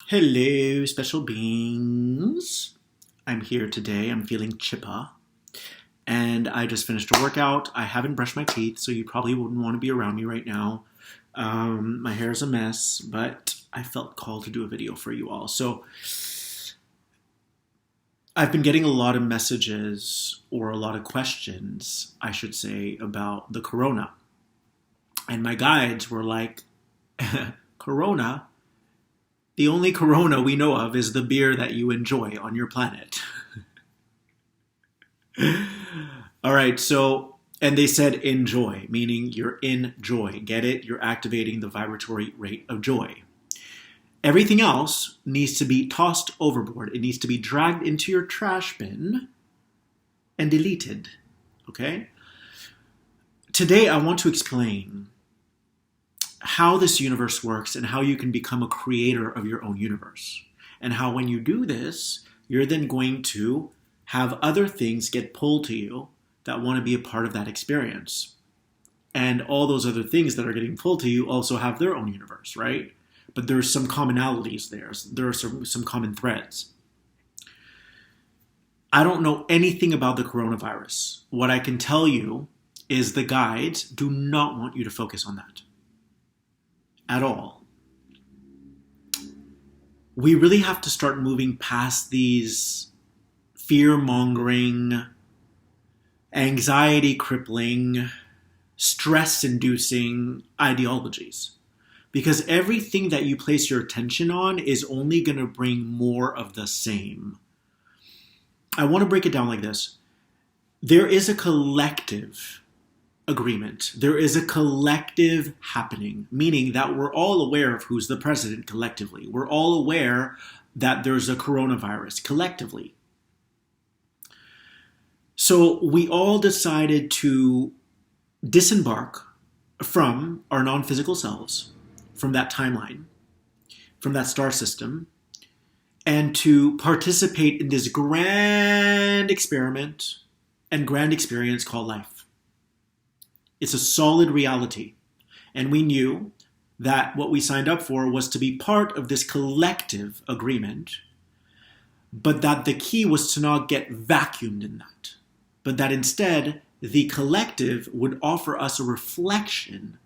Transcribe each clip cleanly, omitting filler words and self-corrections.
Hello, special beings. I'm here today. I'm feeling chippa. And I just finished a workout. I haven't brushed my teeth, so you probably wouldn't want to be around me right now. My hair is a mess, but I felt called to do a video for you all. So I've been getting a lot of messages, or a lot of questions, I should say, about the corona. And my guides were like, Corona? The only Corona we know of is the beer that you enjoy on your planet. All right, so, and they said enjoy, meaning you're in joy. Get it? You're activating the vibratory rate of joy. Everything else needs to be tossed overboard. It needs to be dragged into your trash bin and deleted. Okay? Today, I want to explain how this universe works and how you can become a creator of your own universe. And how when you do this, you're then going to have other things get pulled to you that want to be a part of that experience. And all those other things that are getting pulled to you also have their own universe, right? But there's some commonalities there. There are some common threads. I don't know anything about the coronavirus. What I can tell you is the guides do not want you to focus on that at all. We really have to start moving past these fear-mongering, anxiety-crippling, stress-inducing ideologies. Because everything that you place your attention on is only going to bring more of the same. I want to break it down like this. There is a collective agreement. There is a collective happening, meaning that we're all aware of who's the president collectively. We're all aware that there's a coronavirus collectively. So we all decided to disembark from our non-physical selves, from that timeline, from that star system, and to participate in this grand experiment and grand experience called life. It's a solid reality. And we knew that what we signed up for was to be part of this collective agreement, but that the key was to not get vacuumed in that, but that instead the collective would offer us a reflection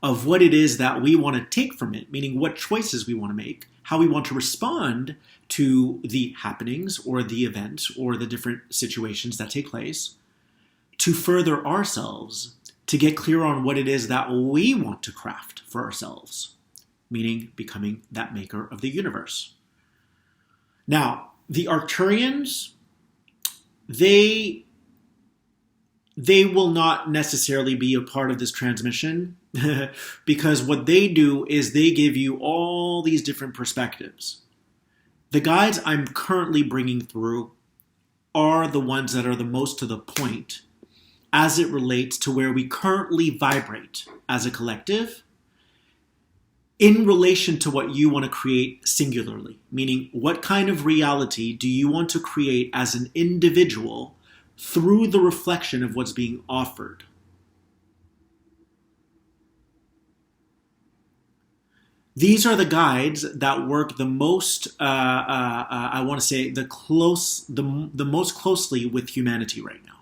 of what it is that we want to take from it, meaning what choices we want to make, how we want to respond to the happenings or the events or the different situations that take place, to further ourselves, to get clear on what it is that we want to craft for ourselves, meaning becoming that maker of the universe. Now, the Arcturians, they will not necessarily be a part of this transmission because what they do is they give you all these different perspectives. The guides I'm currently bringing through are the ones that are the most to the point as it relates to where we currently vibrate as a collective in relation to what you want to create singularly, meaning what kind of reality do you want to create as an individual through the reflection of what's being offered. These are the guides that work the most, I want to say, the most closely with humanity right now.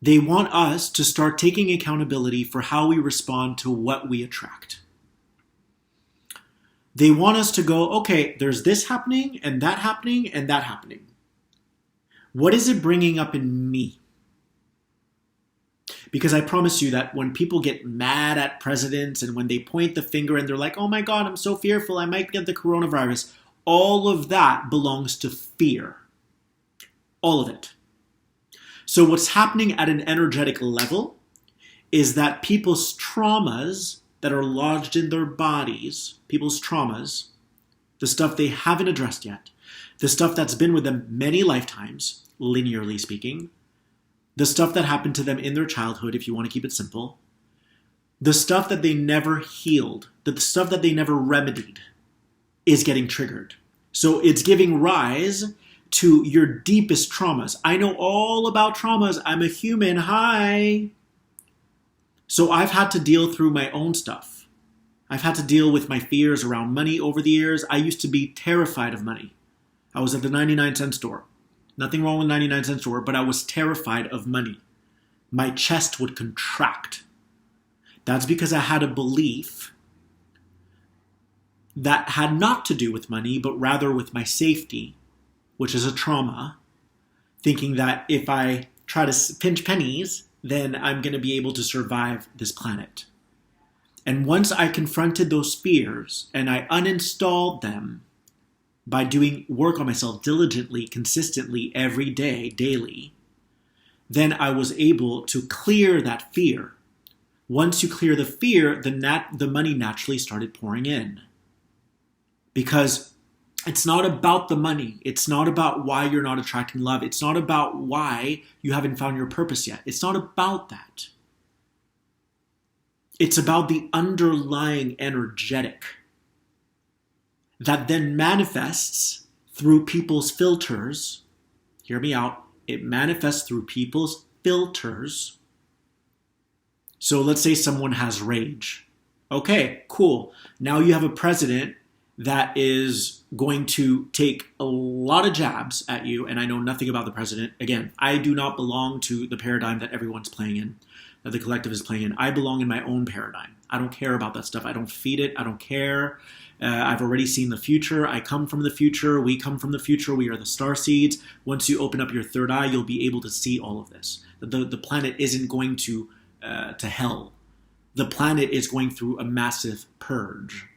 They want us to start taking accountability for how we respond to what we attract. They want us to go, okay, there's this happening, and that happening, and that happening. What is it bringing up in me? Because I promise you that when people get mad at presidents and when they point the finger and they're like, oh my God, I'm so fearful, I might get the coronavirus, all of that belongs to fear. All of it. So what's happening at an energetic level is that people's traumas that are lodged in their bodies, people's traumas, the stuff they haven't addressed yet, the stuff that's been with them many lifetimes, linearly speaking, the stuff that happened to them in their childhood, if you want to keep it simple, the stuff that they never healed, the stuff that they never remedied, is getting triggered. So it's giving rise to your deepest traumas. I know all about traumas. I'm a human. Hi. So I've had to deal through my own stuff. I've had to deal with my fears around money over the years. I used to be terrified of money. I was at the 99-cent store. Nothing wrong with 99-cent store, but I was terrified of money. My chest would contract. That's because I had a belief that had not to do with money, but rather with my safety, which is a trauma, thinking that if I try to pinch pennies, then I'm going to be able to survive this planet. And once I confronted those fears and I uninstalled them by doing work on myself diligently, consistently, every day, daily, then I was able to clear that fear. Once you clear the fear, the money naturally started pouring in. Because it's not about the money. It's not about why you're not attracting love. It's not about why you haven't found your purpose yet. It's not about that. It's about the underlying energetic that then manifests through people's filters. Hear me out. It manifests through people's filters. So let's say someone has rage. Okay, cool. Now you have a president that is going to take a lot of jabs at you, and I know nothing about the president. Again, I do not belong to the paradigm that everyone's playing in, that the collective is playing in. I belong in my own paradigm. I don't care about that stuff. I don't feed it. I don't care. I've already seen the future. I come from the future. We come from the future. We are the star seeds. Once you open up your third eye, you'll be able to see all of this. The planet isn't going to hell. The planet is going through a massive purge.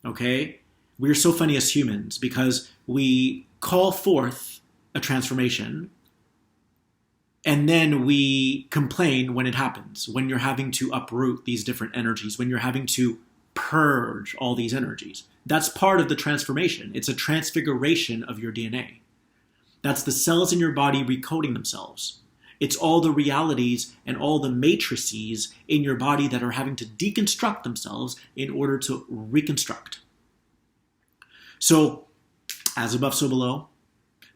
Okay? We're so funny as humans because we call forth a transformation and then we complain when it happens, when you're having to uproot these different energies, when you're having to purge all these energies. That's part of the transformation. It's a transfiguration of your DNA. That's the cells in your body recoding themselves. It's all the realities and all the matrices in your body that are having to deconstruct themselves in order to reconstruct. So, as above, so below.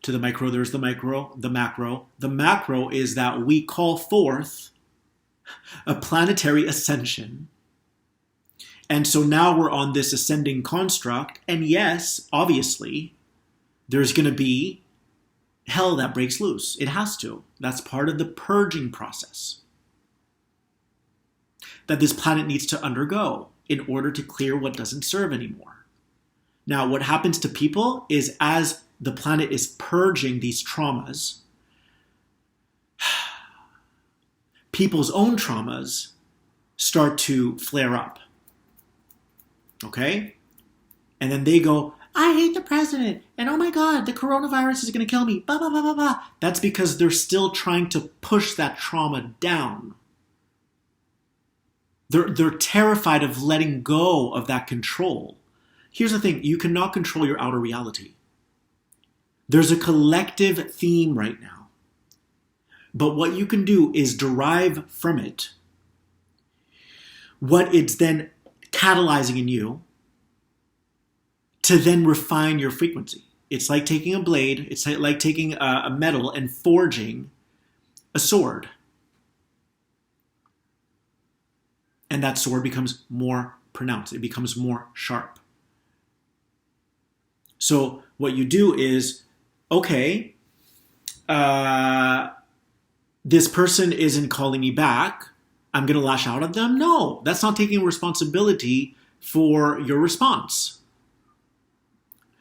To the micro, there's the micro, the macro. The macro is that we call forth a planetary ascension. And so now we're on this ascending construct. And yes, obviously, there's going to be hell that breaks loose. It has to. That's part of the purging process that this planet needs to undergo in order to clear what doesn't serve anymore. Now, what happens to people is as the planet is purging these traumas, people's own traumas start to flare up. Okay? And then they go, I hate the president, and oh my God, the coronavirus is going to kill me, blah, blah, blah, blah, blah. That's because they're still trying to push that trauma down. They're terrified of letting go of that control. Here's the thing, you cannot control your outer reality. There's a collective theme right now. But what you can do is derive from it what it's then catalyzing in you to then refine your frequency. It's like taking a blade, it's like taking a metal and forging a sword. And that sword becomes more pronounced. It becomes more sharp. So what you do is, okay, this person isn't calling me back. I'm going to lash out at them? No, that's not taking responsibility for your response.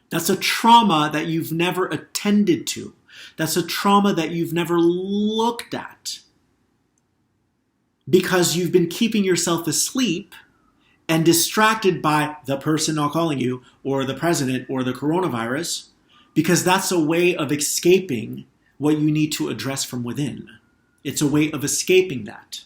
That's a trauma that you've never attended to. That's a trauma that you've never looked at. Because you've been keeping yourself asleep and distracted by the person not calling you, or the president, or the coronavirus, because that's a way of escaping what you need to address from within. It's a way of escaping that.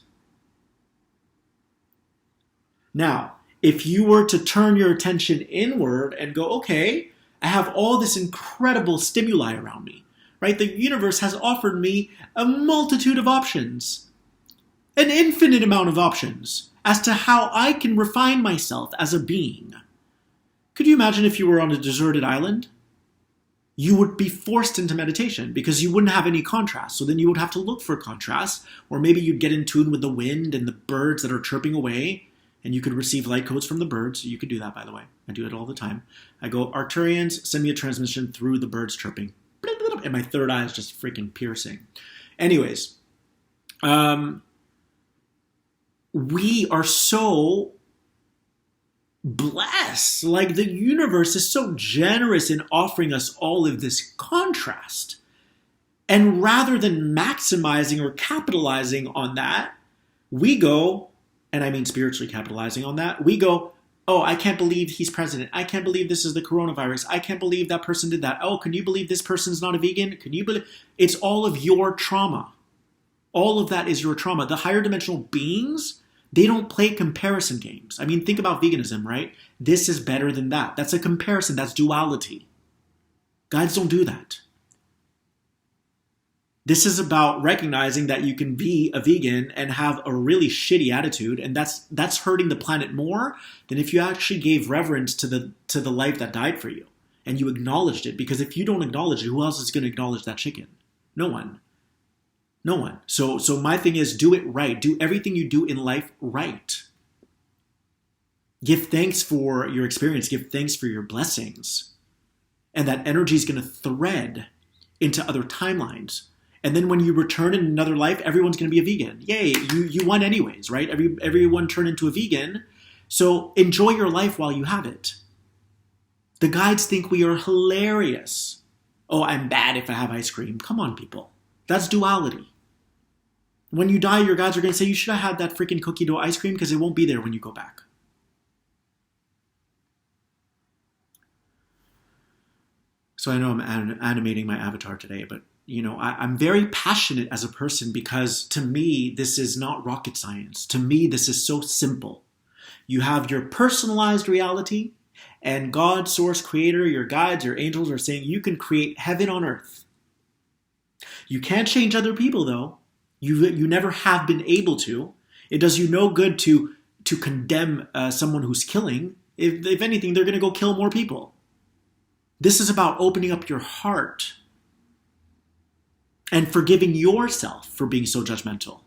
Now, if you were to turn your attention inward and go, okay, I have all this incredible stimuli around me, right? The universe has offered me a multitude of options, an infinite amount of options as to how I can refine myself as a being. Could you imagine if you were on a deserted island? You would be forced into meditation because you wouldn't have any contrast. So then you would have to look for contrast, or maybe you'd get in tune with the wind and the birds that are chirping away, And you could receive light codes from the birds. You could do that, by the way. I do it all the time. I go, Arcturians, send me a transmission through the birds chirping. And my third eye is just freaking piercing. Anyways, we are so blessed. Like, the universe is so generous in offering us all of this contrast. And rather than maximizing or capitalizing on that, we go, and I mean spiritually capitalizing on that, we go, oh, I can't believe he's president. I can't believe this is the coronavirus. I can't believe that person did that. Oh, can you believe this person's not a vegan? Can you believe? It's all of your trauma. All of that is your trauma. The higher dimensional beings, they don't play comparison games. I mean, think about veganism, right? This is better than that. That's a comparison. That's duality. Guides don't do that. This is about recognizing that you can be a vegan and have a really shitty attitude, and that's hurting the planet more than if you actually gave reverence to the life that died for you and you acknowledged it. Because if you don't acknowledge it, who else is going to acknowledge that chicken? No one. No one. So my thing is, do it right. Do everything you do in life right. Give thanks for your experience. Give thanks for your blessings. And that energy is going to thread into other timelines. And then when you return in another life, everyone's going to be a vegan. Yay, you won anyways, right? Everyone turned into a vegan. So enjoy your life while you have it. The guides think we are hilarious. Oh, I'm bad if I have ice cream. Come on, people. That's duality. When you die, your guides are going to say, you should have had that freaking cookie dough ice cream because it won't be there when you go back. So I know I'm animating my avatar today, but I'm very passionate as a person because to me, this is not rocket science. To me, this is so simple. You have your personalized reality, and God, source, creator, your guides, your angels are saying you can create heaven on earth. You can't change other people, though. You never have been able to. It does you no good to condemn someone who's killing. If anything, they're going to go kill more people. This is about opening up your heart and forgiving yourself for being so judgmental.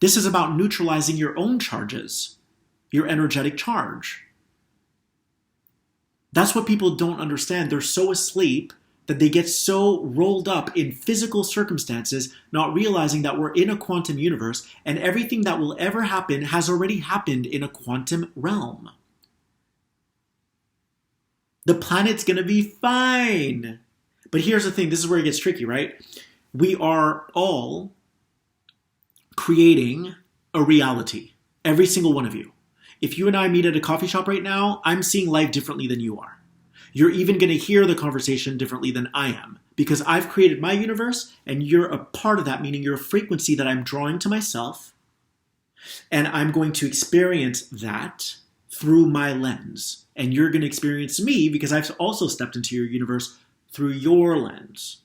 This is about neutralizing your own charges, your energetic charge. That's what people don't understand. They're so asleep that they get so rolled up in physical circumstances, not realizing that we're in a quantum universe and everything that will ever happen has already happened in a quantum realm. The planet's going to be fine. But here's the thing. This is where it gets tricky, right? We are all creating a reality. Every single one of you. If you and I meet at a coffee shop right now, I'm seeing life differently than you are. You're even going to hear the conversation differently than I am. Because I've created my universe and you're a part of that, meaning you're a frequency that I'm drawing to myself. And I'm going to experience that through my lens. And you're going to experience me because I've also stepped into your universe through your lens.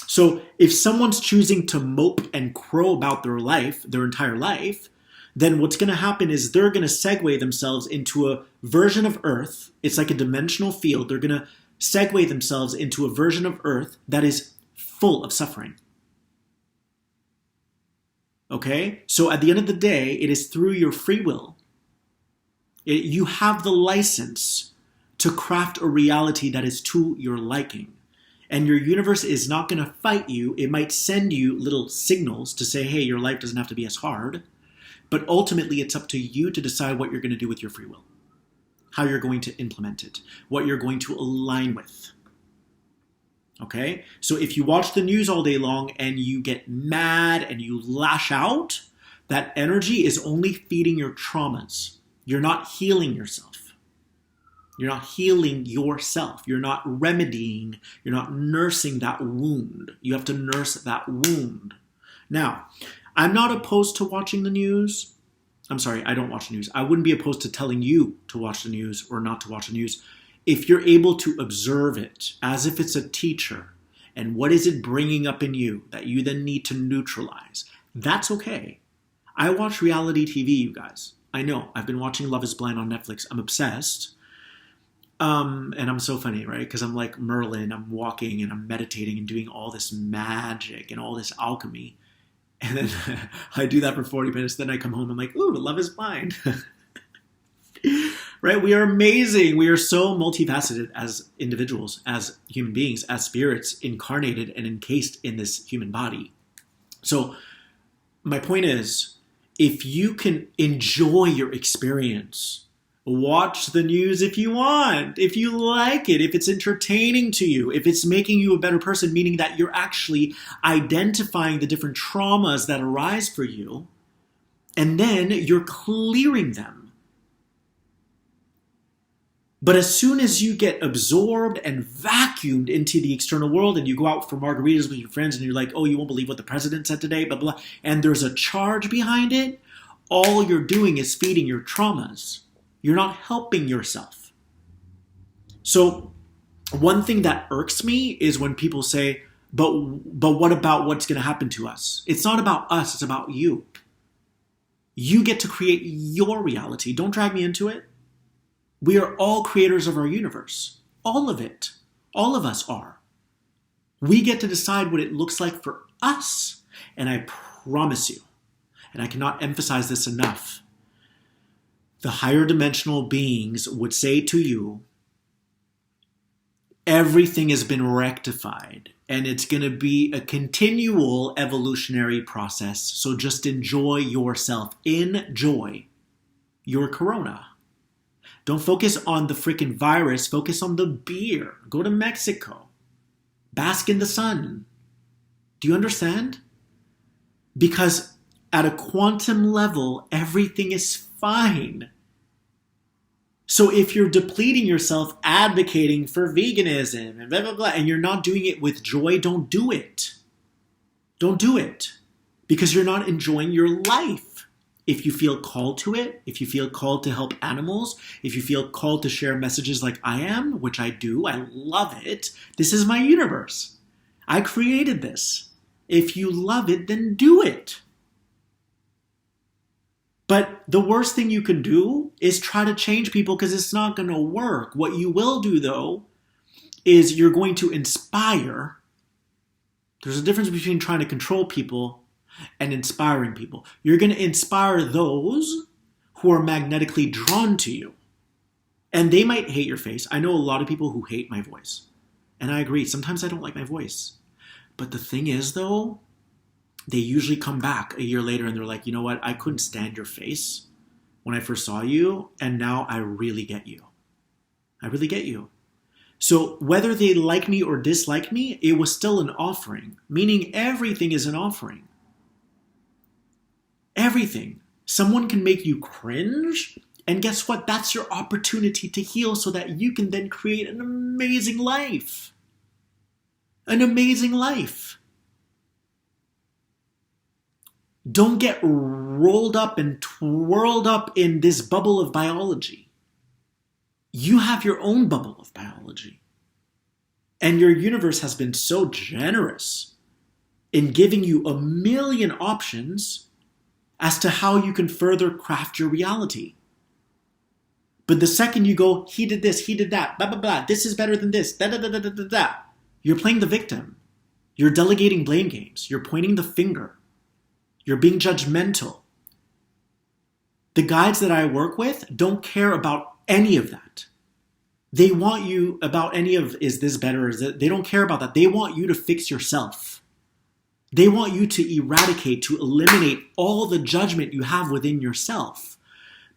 So if someone's choosing to mope and crow about their life, their entire life, then what's going to happen is they're going to segue themselves into a version of Earth. It's like a dimensional field. They're going to segue themselves into a version of Earth that is full of suffering. Okay? So at the end of the day, it is through your free will. You have the license to craft a reality that is to your liking. And your universe is not going to fight you. It might send you little signals to say, hey, your life doesn't have to be as hard. But ultimately, it's up to you to decide what you're going to do with your free will. How you're going to implement it. What you're going to align with. Okay? So if you watch the news all day long and you get mad and you lash out, that energy is only feeding your traumas. You're not healing yourself. You're not healing yourself. You're not remedying. You're not nursing that wound. You have to nurse that wound. Now, I'm not opposed to watching the news. I'm sorry, I don't watch the news. I wouldn't be opposed to telling you to watch the news or not to watch the news if you're able to observe it as if it's a teacher. And what is it bringing up in you that you then need to neutralize? That's okay. I watch reality TV, you guys. I know. I've been watching Love is Blind on Netflix. I'm obsessed. And I'm so funny, right? Because I'm like Merlin. I'm walking and I'm meditating and doing all this magic and all this alchemy. And then I do that for 40 minutes. Then I come home. I'm like, ooh, love is blind. Right? We are amazing. We are so multifaceted as individuals, as human beings, as spirits incarnated and encased in this human body. So my point is, if you can enjoy your experience, watch the news if you want, if you like it, if it's entertaining to you, if it's making you a better person, meaning that you're actually identifying the different traumas that arise for you, and then you're clearing them. But as soon as you get absorbed and vacuumed into the external world and you go out for margaritas with your friends and you're like, oh, you won't believe what the president said today, blah, blah, and there's a charge behind it, all you're doing is feeding your traumas. You're not helping yourself. So one thing that irks me is when people say, but what about what's going to happen to us? It's not about us, it's about you. You get to create your reality. Don't drag me into it. We are all creators of our universe. All of it. All of us are. We get to decide what it looks like for us. And I promise you, and I cannot emphasize this enough, the higher dimensional beings would say to you, everything has been rectified and it's going to be a continual evolutionary process. So just enjoy yourself. Enjoy your corona. Don't focus on the freaking virus. Focus on the beer. Go to Mexico. Bask in the sun. Do you understand? Because at a quantum level, everything is fine. So if you're depleting yourself advocating for veganism and blah, blah, blah, and you're not doing it with joy, don't do it. Don't do it. Because you're not enjoying your life. If you feel called to it, if you feel called to help animals, if you feel called to share messages like I am, which I do, I love it. This is my universe. I created this. If you love it, then do it. But the worst thing you can do is try to change people because it's not going to work. What you will do, though, is you're going to inspire. There's a difference between trying to control people and inspiring people. You're going to inspire those who are magnetically drawn to you. And they might hate your face. I know a lot of people who hate my voice. And I agree. Sometimes I don't like my voice. But the thing is, though, they usually come back a year later and they're like, you know what? I couldn't stand your face when I first saw you. And now I really get you. I really get you. So whether they like me or dislike me, it was still an offering. Meaning everything is an offering. Everything. Someone can make you cringe, and guess what? That's your opportunity to heal so that you can then create an amazing life. An amazing life. Don't get rolled up and twirled up in this bubble of biology. You have your own bubble of biology. And your universe has been so generous in giving you a million options as to how you can further craft your reality. But the second you go, he did this, he did that, blah, blah, blah, this is better than this, da, da, da, da, da, da, da, you're playing the victim. You're delegating blame games. You're pointing the finger. You're being judgmental. The guides that I work with don't care about any of that. They want you about any of, is this better? Is it? They don't care about that. They want you to fix yourself. They want you to eradicate, to eliminate all the judgment you have within yourself.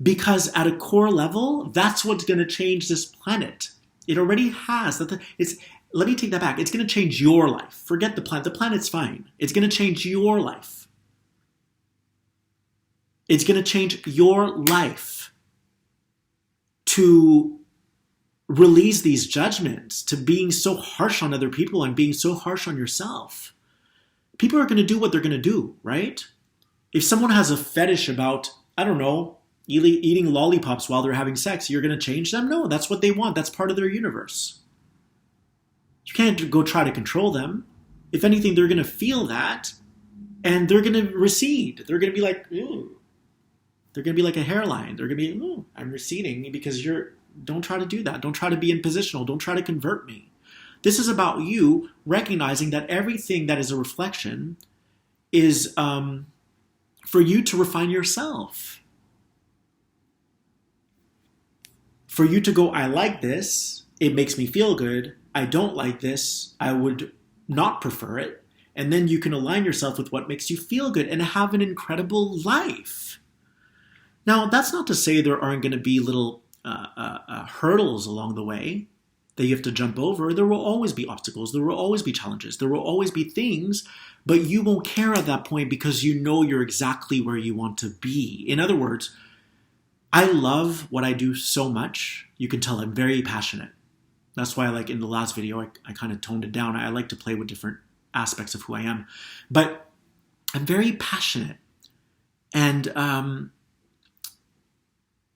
Because at a core level, that's what's going to change this planet. It already has. Let me take that back. It's going to change your life. Forget the planet. The planet's fine. It's going to change your life. It's going to change your life to release these judgments, to being so harsh on other people and being so harsh on yourself. People are going to do what they're going to do, right? If someone has a fetish about, I don't know, eating lollipops while they're having sex, you're going to change them? No, that's what they want. That's part of their universe. You can't go try to control them. If anything, they're going to feel that and they're going to recede. They're going to be like, ooh. They're going to be like a hairline. They're going to be, ooh, I'm receding because don't try to do that. Don't try to be impositional. Don't try to convert me. This is about you recognizing that everything that is a reflection is for you to refine yourself. For you to go, I like this, it makes me feel good. I don't like this, I would not prefer it. And then you can align yourself with what makes you feel good and have an incredible life. Now, that's not to say there aren't going to be little hurdles along the way that you have to jump over. There will always be obstacles. There will always be challenges. There will always be things, but you won't care at that point because you know you're exactly where you want to be. In other words, I love what I do so much. You can tell I'm very passionate. That's why, like in the last video, I kind of toned it down. I like to play with different aspects of who I am. But I'm very passionate. And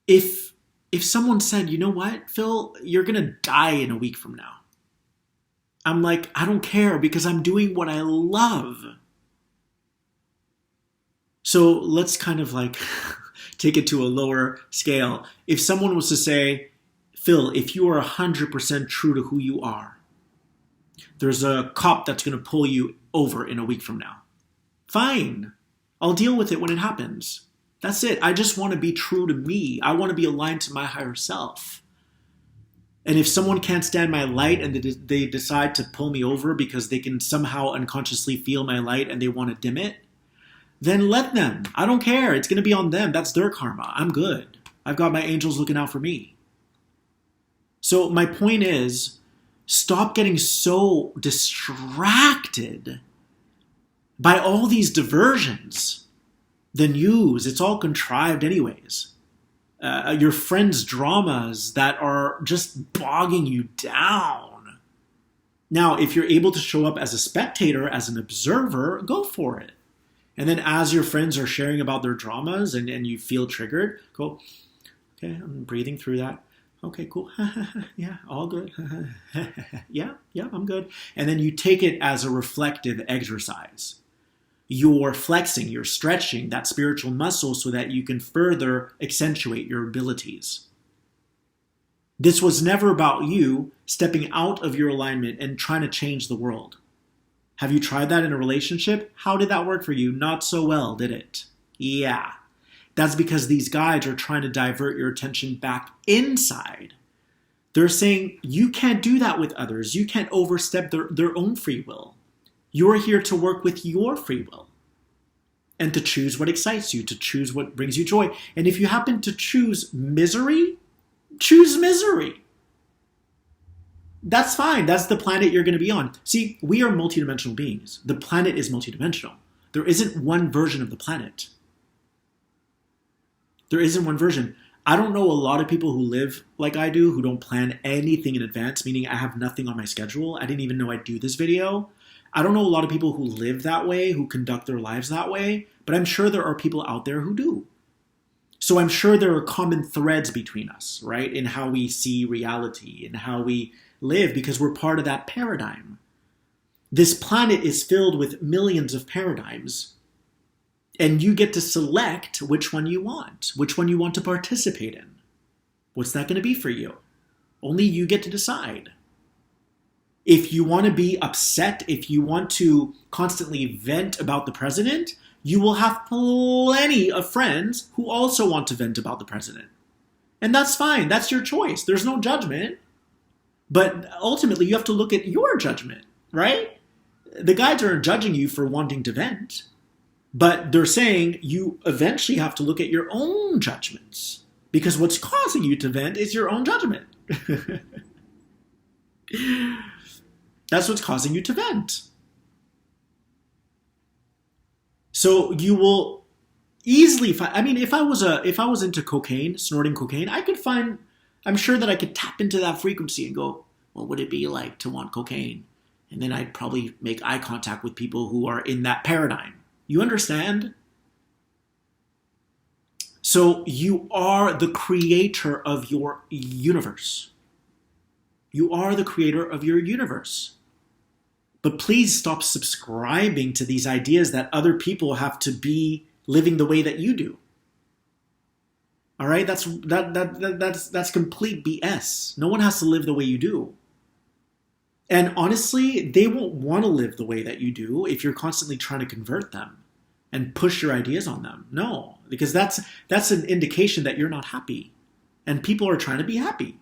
if someone said, you know what, Phil, you're going to die in a week from now, I'm like, I don't care because I'm doing what I love. So let's kind of like take it to a lower scale. If someone was to say, Phil, if you are 100% true to who you are, there's a cop that's going to pull you over in a week from now. Fine. I'll deal with it when it happens. That's it. I just want to be true to me. I want to be aligned to my higher self. And if someone can't stand my light and they decide to pull me over because they can somehow unconsciously feel my light and they want to dim it, then let them. I don't care. It's going to be on them. That's their karma. I'm good. I've got my angels looking out for me. So my point is, stop getting so distracted by all these diversions. The news, it's all contrived anyways. Your friends' dramas that are just bogging you down. Now, if you're able to show up as a spectator, as an observer, go for it. And then as your friends are sharing about their dramas and you feel triggered, go, okay, I'm breathing through that. Okay, cool. Yeah, all good. Yeah, I'm good. And then you take it as a reflective exercise. You're flexing, you're stretching that spiritual muscle so that you can further accentuate your abilities. This was never about you stepping out of your alignment and trying to change the world. Have you tried that in a relationship? How did that work for you? Not so well, did it? Yeah. That's because these guides are trying to divert your attention back inside. They're saying you can't do that with others. You can't overstep their own free will. You're here to work with your free will and to choose what excites you, to choose what brings you joy. And if you happen to choose misery, choose misery. That's fine. That's the planet you're going to be on. See, we are multidimensional beings. The planet is multidimensional. There isn't one version of the planet. There isn't one version. I don't know a lot of people who live like I do, who don't plan anything in advance, meaning I have nothing on my schedule. I didn't even know I'd do this video. I don't know a lot of people who live that way, who conduct their lives that way, but I'm sure there are people out there who do. So I'm sure there are common threads between us, right, in how we see reality and how we live, because we're part of that paradigm. This planet is filled with millions of paradigms, and you get to select which one you want to participate in. What's that going to be for you? Only you get to decide. If you want to be upset, if you want to constantly vent about the president, you will have plenty of friends who also want to vent about the president. And that's fine. That's your choice. There's no judgment. But ultimately, you have to look at your judgment, right? The guides aren't judging you for wanting to vent, but they're saying you eventually have to look at your own judgments, because what's causing you to vent is your own judgment. That's what's causing you to vent. So you will easily find, I mean, if I was into cocaine, snorting cocaine, I'm sure that I could tap into that frequency and go, what would it be like to want cocaine? And then I'd probably make eye contact with people who are in that paradigm. You understand? So you are the creator of your universe. You are the creator of your universe. But please stop subscribing to these ideas that other people have to be living the way that you do. All right? That's complete BS. No one has to live the way you do. And honestly, they won't want to live the way that you do if you're constantly trying to convert them. and push your ideas on them. No, because that's an indication that you're not happy. And people are trying to be happy.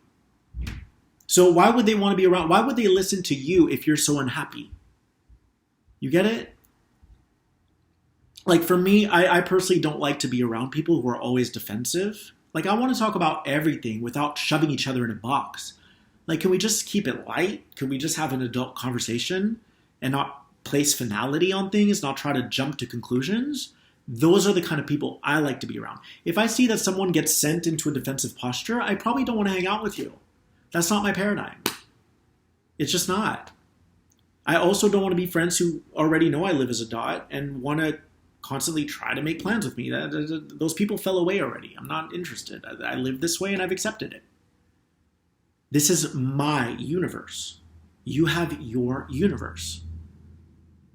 So why would they want to be around? Why would they listen to you if you're so unhappy? You get it? Like for me, I personally don't like to be around people who are always defensive. Like I want to talk about everything without shoving each other in a box. Like, can we just keep it light? Can we just have an adult conversation and not place finality on things, not try to jump to conclusions? Those are the kind of people I like to be around. If I see that someone gets sent into a defensive posture, I probably don't want to hang out with you. That's not my paradigm. It's just not. I also don't want to be friends who already know I live as a dot and want to constantly try to make plans with me. Those people fell away already. I'm not interested. I live this way and I've accepted it. This is my universe. You have your universe.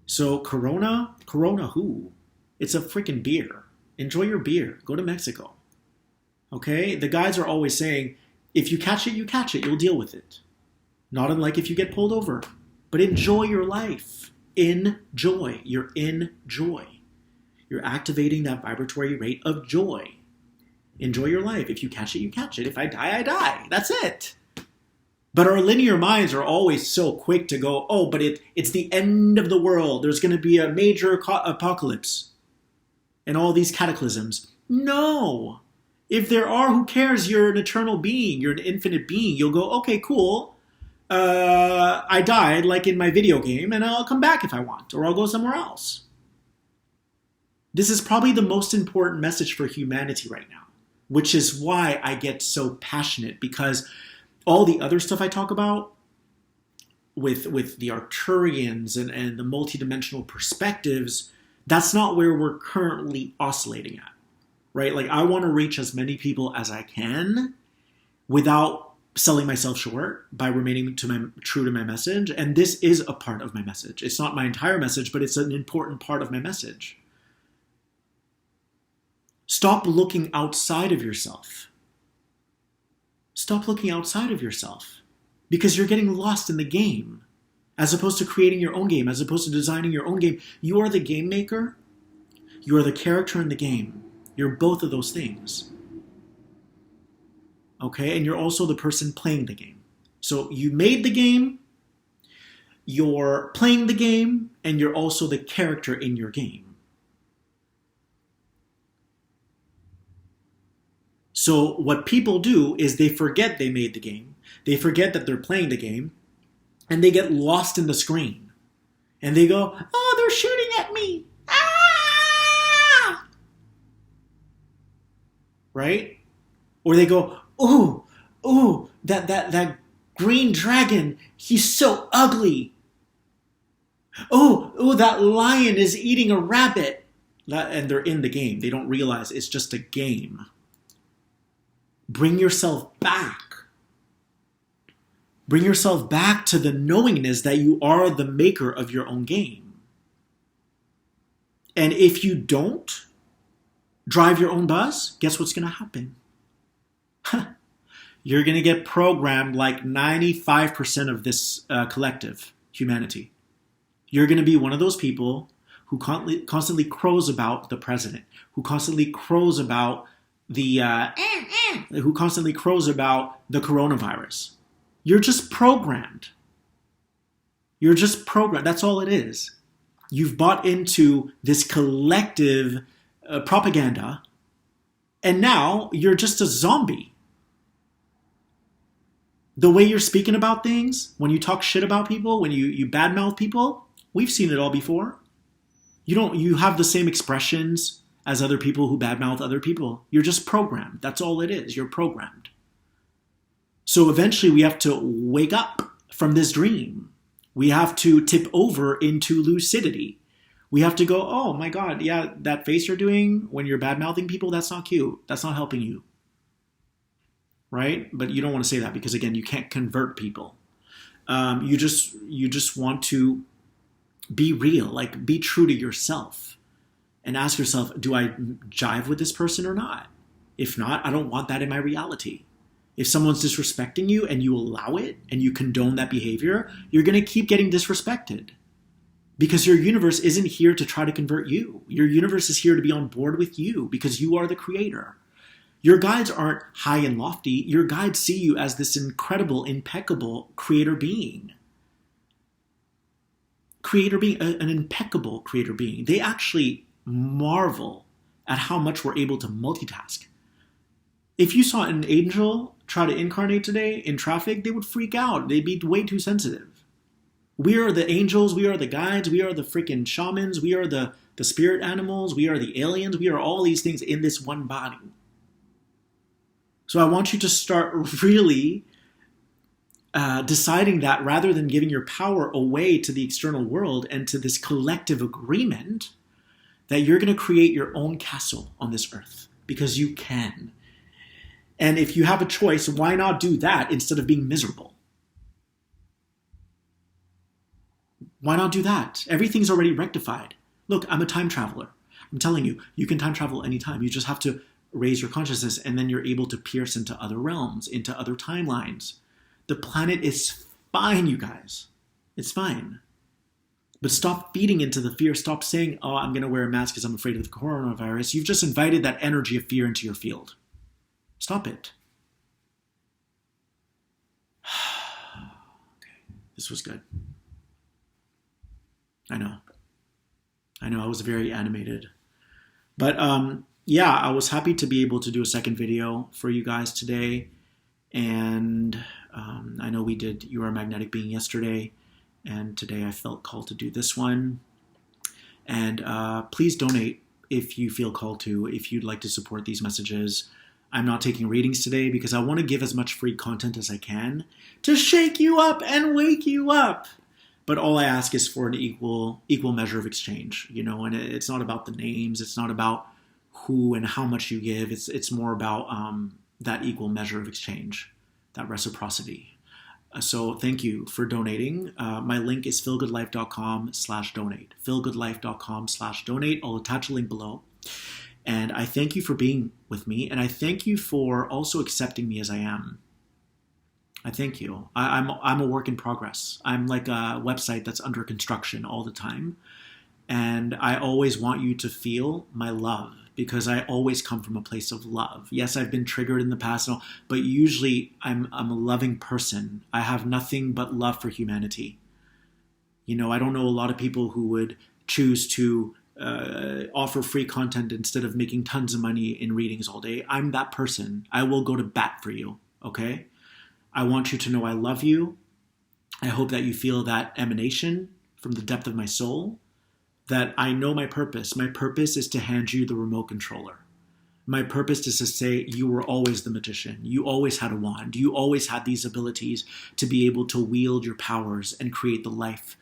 So Corona who? It's a freaking beer. Enjoy your beer. Go to Mexico. Okay? The guys are always saying, if you catch it, you catch it. You'll deal with it. Not unlike if you get pulled over. But enjoy your life. Enjoy. You're in joy. You're activating that vibratory rate of joy. Enjoy your life. If you catch it, you catch it. If I die, I die. That's it. But our linear minds are always so quick to go, oh, but it's the end of the world. There's going to be a major apocalypse and all these cataclysms. No. If there are, who cares? You're an eternal being. You're an infinite being. You'll go, okay, cool. I died like in my video game and I'll come back if I want, or I'll go somewhere else. This is probably the most important message for humanity right now, which is why I get so passionate, because all the other stuff I talk about with the Arcturians and the multidimensional perspectives, that's not where we're currently oscillating at, right? Like I want to reach as many people as I can without selling myself short, by remaining true to my message. And this is a part of my message. It's not my entire message, but it's an important part of my message. Stop looking outside of yourself. Stop looking outside of yourself, because you're getting lost in the game as opposed to creating your own game, as opposed to designing your own game. You are the game maker. You are the character in the game. You're both of those things. Okay? And you're also the person playing the game. So you made the game, you're playing the game, and you're also the character in your game. So what people do is they forget they made the game. They forget that they're playing the game. And they get lost in the screen. And they go, oh, they're shooting at me. Ah! Right? Or they go, oh, that green dragon, he's so ugly. Oh, that lion is eating a rabbit. And they're in the game. They don't realize it's just a game. Bring yourself back. Bring yourself back to the knowingness that you are the maker of your own game. And if you don't drive your own bus, guess what's going to happen? You're going to get programmed like 95% of this collective humanity. You're going to be one of those people who constantly crows about the president, who constantly crows about the coronavirus. You're just programmed. You're just programmed. That's all it is. You've bought into this collective propaganda, and now you're just a zombie. The way you're speaking about things, when you talk shit about people, when you badmouth people, we've seen it all before. You have the same expressions as other people who badmouth other people. You're just programmed. That's all it is. You're programmed. So eventually we have to wake up from this dream. We have to tip over into lucidity. We have to go, oh my God, yeah, that face you're doing when you're bad-mouthing people, that's not cute. That's not helping you. Right? But you don't want to say that because, again, you can't convert people. You just want to be real, like be true to yourself. And ask yourself, do I jive with this person or not? If not, I don't want that in my reality. If someone's disrespecting you and you allow it and you condone that behavior, you're going to keep getting disrespected. Because your universe isn't here to try to convert you. Your universe is here to be on board with you because you are the creator. Your guides aren't high and lofty. Your guides see you as this incredible, impeccable creator being. An impeccable creator being. They actually marvel at how much we're able to multitask. If you saw an angel try to incarnate today in traffic, they would freak out. They'd be way too sensitive. We are the angels, we are the guides, we are the freaking shamans, we are the spirit animals, we are the aliens, we are all these things in this one body. So I want you to start really deciding that rather than giving your power away to the external world and to this collective agreement, that you're going to create your own castle on this earth because you can. And if you have a choice, why not do that instead of being miserable? Why not do that? Everything's already rectified. Look, I'm a time traveler. I'm telling you, you can time travel anytime. You just have to raise your consciousness, and then you're able to pierce into other realms, into other timelines. The planet is fine, you guys. It's fine. But stop feeding into the fear. Stop saying, oh, I'm going to wear a mask because I'm afraid of the coronavirus. You've just invited that energy of fear into your field. Stop it. Okay, this was good. I know, I was very animated. But yeah, I was happy to be able to do a second video for you guys today. And I know we did You Are a Magnetic Being yesterday, and today I felt called to do this one. And please donate if you feel called to, if you'd like to support these messages. I'm not taking readings today because I want to give as much free content as I can to shake you up and wake you up. But all I ask is for an equal measure of exchange, you know, and it's not about the names. It's not about who and how much you give. It's more about that equal measure of exchange, that reciprocity. So thank you for donating. My link is feelgoodlife.com/donate. feelgoodlife.com/donate. I'll attach a link below. And I thank you for being with me. And I thank you for also accepting me as I am. I thank you. I'm a work in progress. I'm like a website that's under construction all the time. And I always want you to feel my love because I always come from a place of love. Yes, I've been triggered in the past, but usually I'm a loving person. I have nothing but love for humanity. You know, I don't know a lot of people who would choose to offer free content instead of making tons of money in readings all day. I'm that person. I will go to bat for you, okay? I want you to know I love you. I hope that you feel that emanation from the depth of my soul, that I know my purpose. My purpose is to hand you the remote controller. My purpose is to say you were always the magician. You always had a wand. You always had these abilities to be able to wield your powers and create the life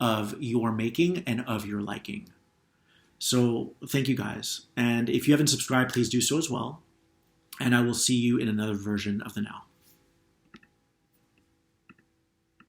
of your making and of your liking. So thank you guys. And if you haven't subscribed, please do so as well. And I will see you in another version of The Now.